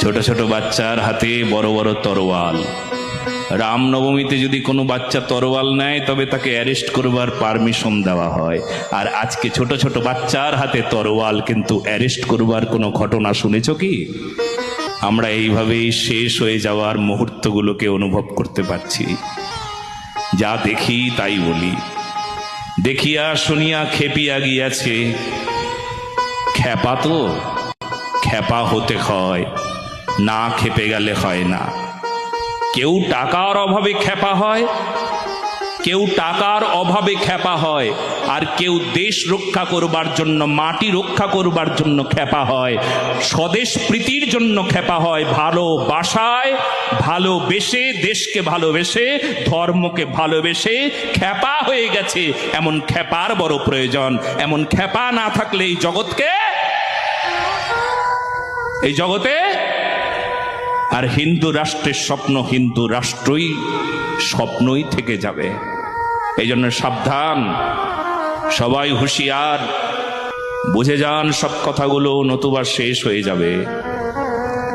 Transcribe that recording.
ছোট ছোট বাচ্চার হাতে বড় বড় তরোয়াল। রামনবমীতে যদি কোনো বাচ্চা তরোয়াল নেয় তবে তাকে অ্যারেস্ট করবার পারমিশন দেওয়া হয়, আর আজকে ছোট ছোট বাচ্চার হাতে তরোয়াল, কিন্তু অ্যারেস্ট করবার কোনো ঘটনা শুনেছ কি? আমরা এইভাবেই শেষ হয়ে যাওয়ার মুহূর্তগুলোকে অনুভব করতে পারছি। যা দেখি তাই বলি, দেখিয়া শুনিয়া খেপিয়া গিয়াছে। খেপা তো খেপা হতে হয়, না খেপে গেলে হয় না। কেউ টাকার অভাবে খেপা হয়, কেউ টাকার অভাবে খেপা হয়, আর কেউ দেশ রক্ষা করবার জন্য, মাটি রক্ষা করবার জন্য খেপা হয়, স্বদেশ প্রীতির জন্য খেপা হয়, ভালোবাসায়, ভালোবেসে, দেশকে ভালোবেসে, ধর্মকে ভালোবেসে খেপা হয়ে গেছে। এমন খেপার বড় প্রয়োজন। এমন খেপা না থাকলে এই জগতে আর হিন্দু রাষ্ট্রের স্বপ্ন হিন্দু রাষ্ট্রই স্বপ্নই থেকে যাবে। এই জন্য সাবধান, সবাই হুঁশিয়ার, বুঝে যান সব কথাগুলো, নতুবা শেষ হয়ে যাবে।